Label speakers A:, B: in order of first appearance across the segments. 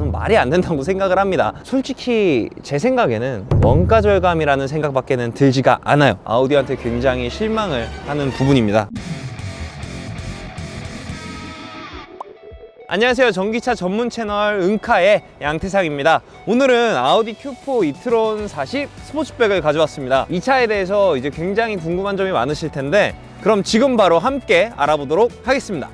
A: 저는 말이 안 된다고 생각을 합니다. 솔직히 제 생각에는 원가 절감이라는 생각밖에는 들지가 않아요. 아우디한테 굉장히 실망을 하는 부분입니다. 안녕하세요. 전기차 전문 채널 은카의 양태상입니다. 오늘은 아우디 Q4 e-tron 40 스포츠백을 가져왔습니다. 이 차에 대해서 이제 굉장히 궁금한 점이 많으실 텐데, 그럼 지금 바로 함께 알아보도록 하겠습니다.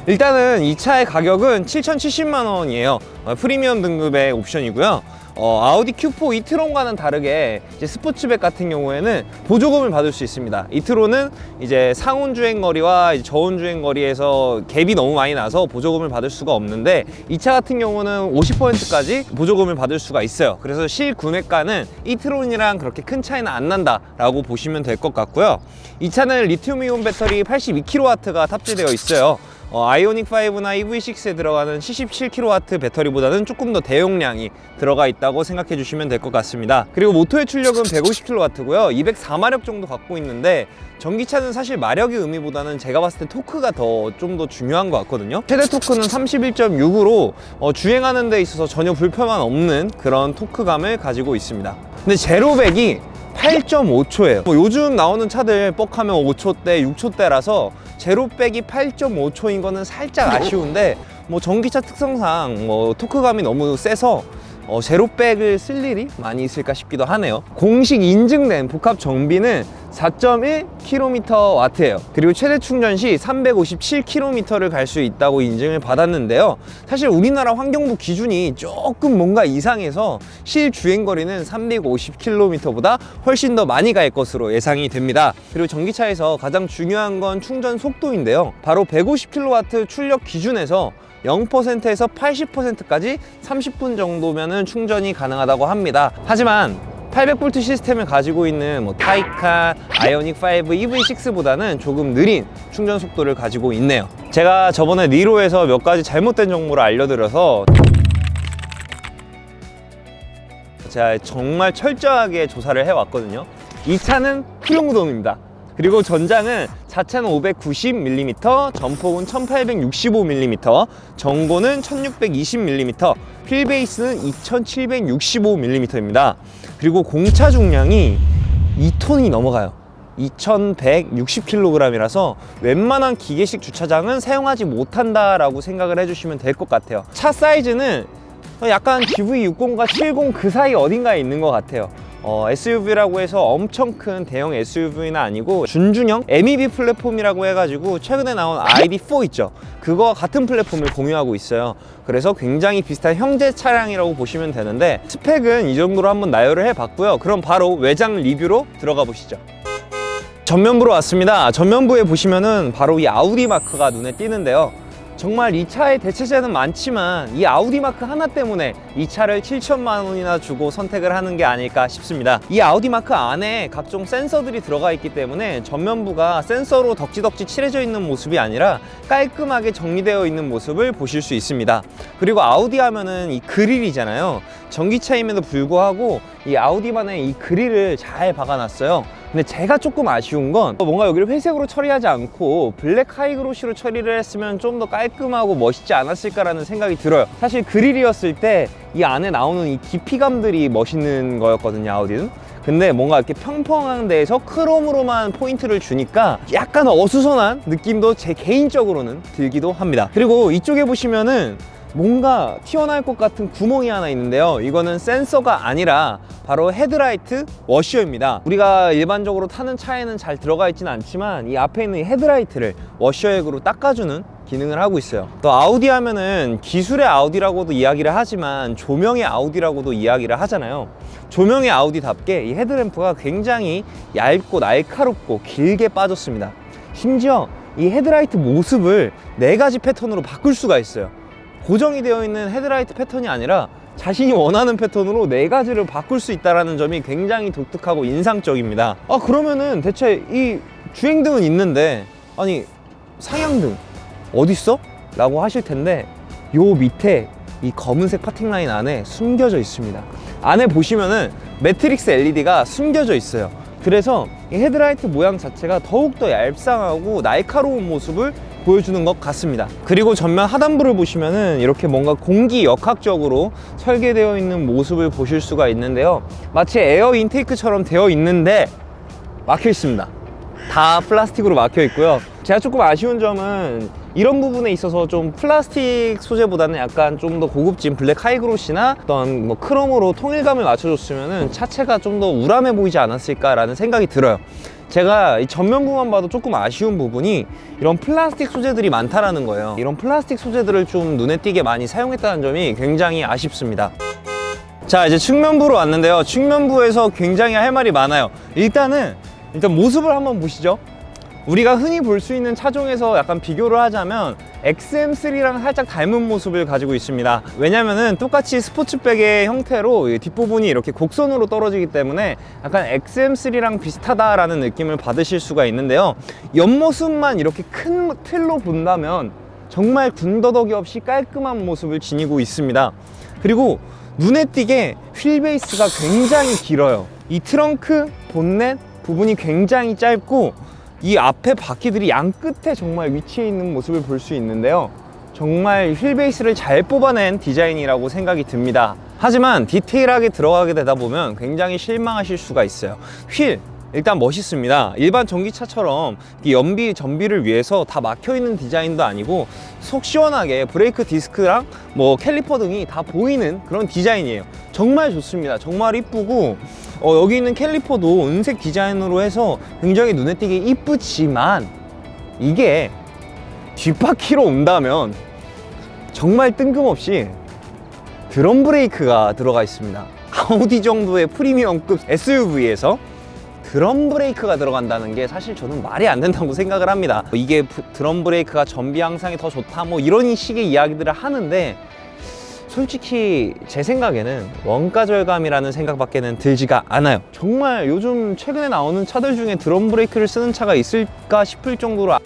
A: 일단은 이 차의 가격은 7,070만 원이에요. 프리미엄 등급의 옵션이고요. 아우디 Q4 e-tron과는 다르게 이제 스포츠백 같은 경우에는 보조금을 받을 수 있습니다. e-tron은 이제 상온 주행거리와 이제 저온 주행거리에서 갭이 너무 많이 나서 보조금을 받을 수가 없는데, 이 차 같은 경우는 50%까지 보조금을 받을 수가 있어요. 그래서 실구매가는 e-tron이랑 그렇게 큰 차이는 안 난다라고 보시면 될 것 같고요. 이 차는 리튬이온 배터리 82kW가 탑재되어 있어요. 아이오닉5나 EV6에 들어가는 77kW 배터리보다는 조금 더 대용량이 들어가 있다고 생각해 주시면 될 것 같습니다. 그리고 모터의 출력은 150kW고요 204마력 정도 갖고 있는데, 전기차는 사실 마력의 의미보다는 제가 봤을 때 토크가 좀 더 중요한 것 같거든요. 최대 토크는 31.6으로 주행하는 데 있어서 전혀 불편함 없는 그런 토크감을 가지고 있습니다. 근데 제로백이 8.5초예요 요즘 나오는 차들 뻑하면 5초대, 6초대라서 제로백이 8.5초인 거는 살짝 아쉬운데, 전기차 특성상 토크감이 너무 세서 제로백을 쓸 일이 많이 있을까 싶기도 하네요. 공식 인증된 복합 정비는 4.1kmW예요. 그리고 최대 충전 시 357km를 갈 수 있다고 인증을 받았는데요. 사실 우리나라 환경부 기준이 조금 뭔가 이상해서 실 주행거리는 350km보다 훨씬 더 많이 갈 것으로 예상이 됩니다. 그리고 전기차에서 가장 중요한 건 충전 속도인데요. 바로 150kW 출력 기준에서 0%에서 80%까지 30분 정도면 충전이 가능하다고 합니다. 하지만 800V 시스템을 가지고 있는 타이칸, 아이오닉5, EV6보다는 조금 느린 충전 속도를 가지고 있네요. 제가 저번에 니로에서 몇 가지 잘못된 정보를 알려드려서 제가 정말 철저하게 조사를 해왔거든요. 이 차는 풀무동입니다. 그리고 전장은 자체는 590mm, 전폭은 1865mm, 전고는 1620mm, 휠베이스는 2765mm입니다. 그리고 공차 중량이 2톤이 넘어가요. 2160kg이라서 웬만한 기계식 주차장은 사용하지 못한다라고 생각을 해주시면 될 것 같아요. 차 사이즈는 약간 GV60과 70 그 사이 어딘가에 있는 것 같아요. SUV라고 해서 엄청 큰 대형 SUV는 아니고 준중형 MEB 플랫폼이라고 해가지고 최근에 나온 ID4 있죠, 그거와 같은 플랫폼을 공유하고 있어요. 그래서 굉장히 비슷한 형제 차량이라고 보시면 되는데, 스펙은 이 정도로 한번 나열을 해봤고요. 그럼 바로 외장 리뷰로 들어가 보시죠. 전면부로 왔습니다. 전면부에 보시면은 바로 이 아우디 마크가 눈에 띄는데요. 정말 이 차의 대체제는 많지만 이 아우디 마크 하나 때문에 이 차를 7천만 원이나 주고 선택을 하는 게 아닐까 싶습니다. 이 아우디 마크 안에 각종 센서들이 들어가 있기 때문에 전면부가 센서로 덕지덕지 칠해져 있는 모습이 아니라 깔끔하게 정리되어 있는 모습을 보실 수 있습니다. 그리고 아우디 하면은 이 그릴이잖아요. 전기차임에도 불구하고 이 아우디만의 이 그릴을 잘 박아놨어요. 근데 제가 조금 아쉬운 건 뭔가 여기를 회색으로 처리하지 않고 블랙 하이그로시로 처리를 했으면 좀 더 깔끔하고 멋있지 않았을까라는 생각이 들어요. 사실 그릴이었을 때 이 안에 나오는 이 깊이감들이 멋있는 거였거든요, 아우디는. 근데 뭔가 이렇게 평평한 데에서 크롬으로만 포인트를 주니까 약간 어수선한 느낌도 제 개인적으로는 들기도 합니다. 그리고 이쪽에 보시면은 뭔가 튀어나올 것 같은 구멍이 하나 있는데요. 이거는 센서가 아니라 바로 헤드라이트 워셔입니다. 우리가 일반적으로 타는 차에는 잘 들어가 있지는 않지만 이 앞에 있는 헤드라이트를 워셔액으로 닦아주는 기능을 하고 있어요. 또 아우디 하면은 기술의 아우디라고도 이야기를 하지만 조명의 아우디라고도 이야기를 하잖아요. 조명의 아우디답게 이 헤드램프가 굉장히 얇고 날카롭고 길게 빠졌습니다. 심지어 이 헤드라이트 모습을 4가지 패턴으로 바꿀 수가 있어요. 고정이 되어 있는 헤드라이트 패턴이 아니라 자신이 원하는 패턴으로 4가지를 바꿀 수 있다는 점이 굉장히 독특하고 인상적입니다. 그러면은 대체 이 주행등은 있는데 아니 상향등 어딨어? 라고 하실 텐데, 요 밑에 이 검은색 파팅 라인 안에 숨겨져 있습니다. 안에 보시면은 매트릭스 LED가 숨겨져 있어요. 그래서 이 헤드라이트 모양 자체가 더욱더 얄쌍하고 날카로운 모습을 보여주는 것 같습니다. 그리고 전면 하단부를 보시면은 이렇게 뭔가 공기 역학적으로 설계되어 있는 모습을 보실 수가 있는데요. 마치 에어 인테이크처럼 되어 있는데 막혀 있습니다. 다 플라스틱으로 막혀 있고요. 제가 조금 아쉬운 점은 이런 부분에 있어서 좀 플라스틱 소재보다는 약간 좀 더 고급진 블랙 하이그로시나 어떤 뭐 크롬으로 통일감을 맞춰줬으면 차체가 좀 더 우람해 보이지 않았을까라는 생각이 들어요. 제가 이 전면부만 봐도 조금 아쉬운 부분이 이런 플라스틱 소재들이 많다라는 거예요. 이런 플라스틱 소재들을 좀 눈에 띄게 많이 사용했다는 점이 굉장히 아쉽습니다. 자, 이제 측면부로 왔는데요. 측면부에서 굉장히 할 말이 많아요. 일단 모습을 한번 보시죠. 우리가 흔히 볼 수 있는 차종에서 약간 비교를 하자면 XM3랑 살짝 닮은 모습을 가지고 있습니다. 왜냐면은 똑같이 스포츠백의 형태로 뒷부분이 이렇게 곡선으로 떨어지기 때문에 약간 XM3랑 비슷하다라는 느낌을 받으실 수가 있는데요. 옆모습만 이렇게 큰 틀로 본다면 정말 군더더기 없이 깔끔한 모습을 지니고 있습니다. 그리고 눈에 띄게 휠베이스가 굉장히 길어요. 이 트렁크, 본넷 부분이 굉장히 짧고 이 앞에 바퀴들이 양 끝에 정말 위치해 있는 모습을 볼 수 있는데요. 정말 휠베이스를 잘 뽑아낸 디자인이라고 생각이 듭니다. 하지만 디테일하게 들어가게 되다 보면 굉장히 실망하실 수가 있어요. 휠 일단 멋있습니다. 일반 전기차처럼 연비, 전비를 위해서 다 막혀있는 디자인도 아니고 속 시원하게 브레이크 디스크랑 뭐 캘리퍼 등이 다 보이는 그런 디자인이에요. 정말 좋습니다. 정말 이쁘고 여기 있는 캘리퍼도 은색 디자인으로 해서 굉장히 눈에 띄게 이쁘지만 이게 뒷바퀴로 온다면 정말 뜬금없이 드럼 브레이크가 들어가 있습니다. 아우디 정도의 프리미엄급 SUV에서 드럼 브레이크가 들어간다는 게 사실 저는 말이 안 된다고 생각을 합니다. 이게 드럼 브레이크가 전비 향상이 더 좋다 뭐 이런 식의 이야기들을 하는데 솔직히 제 생각에는 원가 절감이라는 생각밖에는 들지가 않아요. 정말 요즘 최근에 나오는 차들 중에 드럼 브레이크를 쓰는 차가 있을까 싶을 정도로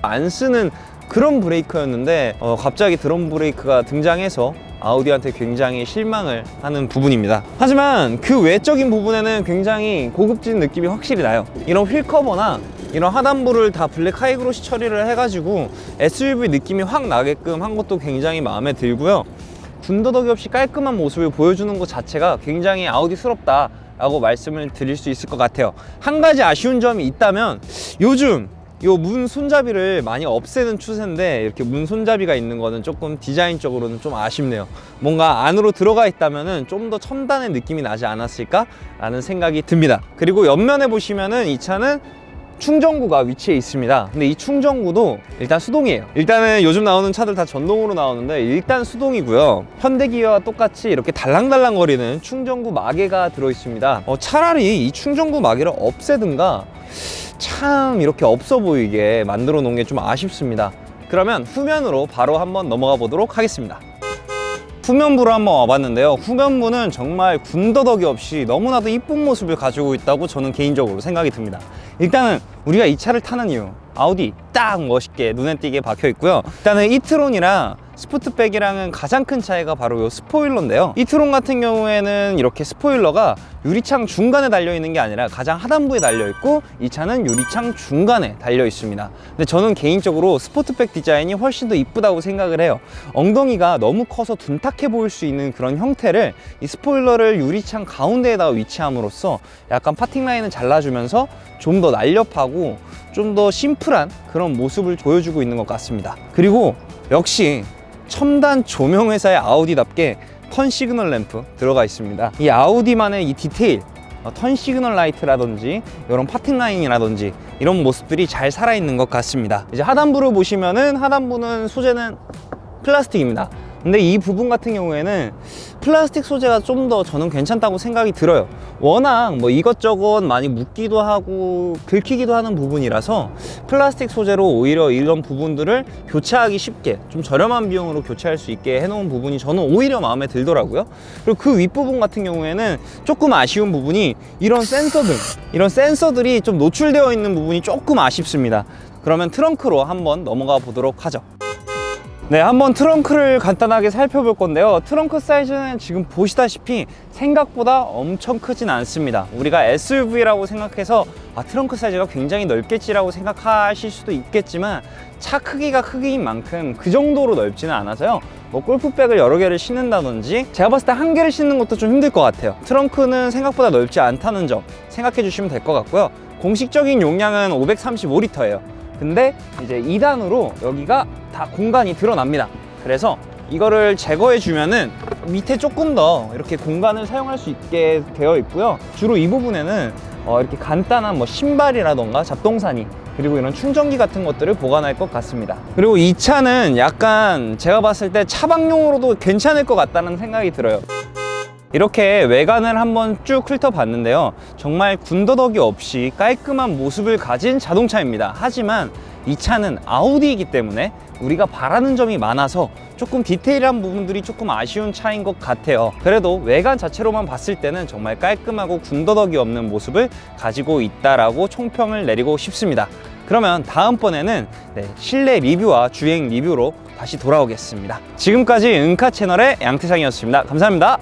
A: 안 쓰는 그런 브레이크였는데 갑자기 드럼 브레이크가 등장해서 아우디한테 굉장히 실망을 하는 부분입니다. 하지만 그 외적인 부분에는 굉장히 고급진 느낌이 확실히 나요. 이런 휠 커버나 이런 하단부를 다 블랙 하이그로시 처리를 해가지고 SUV 느낌이 확 나게끔 한 것도 굉장히 마음에 들고요. 군더더기 없이 깔끔한 모습을 보여주는 것 자체가 굉장히 아우디스럽다 라고 말씀을 드릴 수 있을 것 같아요. 한 가지 아쉬운 점이 있다면 요즘 요 문 손잡이를 많이 없애는 추세인데 이렇게 문 손잡이가 있는 거는 조금 디자인적으로는 좀 아쉽네요. 뭔가 안으로 들어가 있다면은 좀 더 첨단의 느낌이 나지 않았을까 라는 생각이 듭니다. 그리고 옆면에 보시면은 이 차는 충전구가 위치해 있습니다. 근데 이 충전구도 일단 수동이에요. 일단은 요즘 나오는 차들 다 전동으로 나오는데 일단 수동이고요. 현대기아와 똑같이 이렇게 달랑달랑 거리는 충전구 마개가 들어 있습니다. 차라리 이 충전구 마개를 없애든가 참 이렇게 없어 보이게 만들어 놓은 게 좀 아쉽습니다. 그러면 후면으로 바로 한번 넘어가 보도록 하겠습니다. 후면부로 한번 와봤는데요. 후면부는 정말 군더더기 없이 너무나도 이쁜 모습을 가지고 있다고 저는 개인적으로 생각이 듭니다. 일단은 우리가 이 차를 타는 이유, 아우디 딱 멋있게 눈에 띄게 박혀 있고요. 일단은 이트론이랑 스포츠백이랑은 가장 큰 차이가 바로 이 스포일러인데요. 이트론 같은 경우에는 이렇게 스포일러가 유리창 중간에 달려 있는 게 아니라 가장 하단부에 달려 있고 이 차는 유리창 중간에 달려 있습니다. 근데 저는 개인적으로 스포츠백 디자인이 훨씬 더 이쁘다고 생각을 해요. 엉덩이가 너무 커서 둔탁해 보일 수 있는 그런 형태를 이 스포일러를 유리창 가운데에다가 위치함으로써 약간 파팅 라인을 잘라주면서 좀 더 날렵하고 좀 더 심플한 그런 모습을 보여주고 있는 것 같습니다. 그리고 역시 첨단 조명 회사의 아우디답게 턴 시그널 램프 들어가 있습니다. 이 아우디만의 이 디테일, 턴 시그널 라이트라든지 이런 파팅 라인이라든지 이런 모습들이 잘 살아있는 것 같습니다. 이제 하단부를 보시면은 하단부는 소재는 플라스틱입니다. 근데 이 부분 같은 경우에는 플라스틱 소재가 좀 더 저는 괜찮다고 생각이 들어요. 워낙 뭐 이것저것 많이 묻기도 하고 긁히기도 하는 부분이라서 플라스틱 소재로 오히려 이런 부분들을 교체하기 쉽게 좀 저렴한 비용으로 교체할 수 있게 해놓은 부분이 저는 오히려 마음에 들더라고요. 그리고 그 윗부분 같은 경우에는 조금 아쉬운 부분이 이런 센서들, 이런 센서들이 좀 노출되어 있는 부분이 조금 아쉽습니다. 그러면 트렁크로 한번 넘어가 보도록 하죠. 네, 한번 트렁크를 간단하게 살펴볼 건데요. 트렁크 사이즈는 지금 보시다시피 생각보다 엄청 크진 않습니다. 우리가 SUV라고 생각해서 트렁크 사이즈가 굉장히 넓겠지라고 생각하실 수도 있겠지만 차 크기가 크기인 만큼 그 정도로 넓지는 않아서요. 뭐 골프백을 여러 개를 싣는다든지 제가 봤을 때 한 개를 싣는 것도 좀 힘들 것 같아요. 트렁크는 생각보다 넓지 않다는 점 생각해 주시면 될 것 같고요. 공식적인 용량은 535L예요. 근데 이제 2단으로 여기가 다 공간이 드러납니다. 그래서 이거를 제거해 주면은 밑에 조금 더 이렇게 공간을 사용할 수 있게 되어 있고요. 주로 이 부분에는 이렇게 간단한 뭐 신발이라던가 잡동사니 그리고 이런 충전기 같은 것들을 보관할 것 같습니다. 그리고 이 차는 약간 제가 봤을 때 차박용으로도 괜찮을 것 같다는 생각이 들어요. 이렇게 외관을 한번 쭉 훑어봤는데요. 정말 군더더기 없이 깔끔한 모습을 가진 자동차입니다. 하지만 이 차는 아우디이기 때문에 우리가 바라는 점이 많아서 조금 디테일한 부분들이 조금 아쉬운 차인 것 같아요. 그래도 외관 자체로만 봤을 때는 정말 깔끔하고 군더더기 없는 모습을 가지고 있다라고 총평을 내리고 싶습니다. 그러면 다음번에는 실내 리뷰와 주행 리뷰로 다시 돌아오겠습니다. 지금까지 은카 채널의 양태상이었습니다. 감사합니다.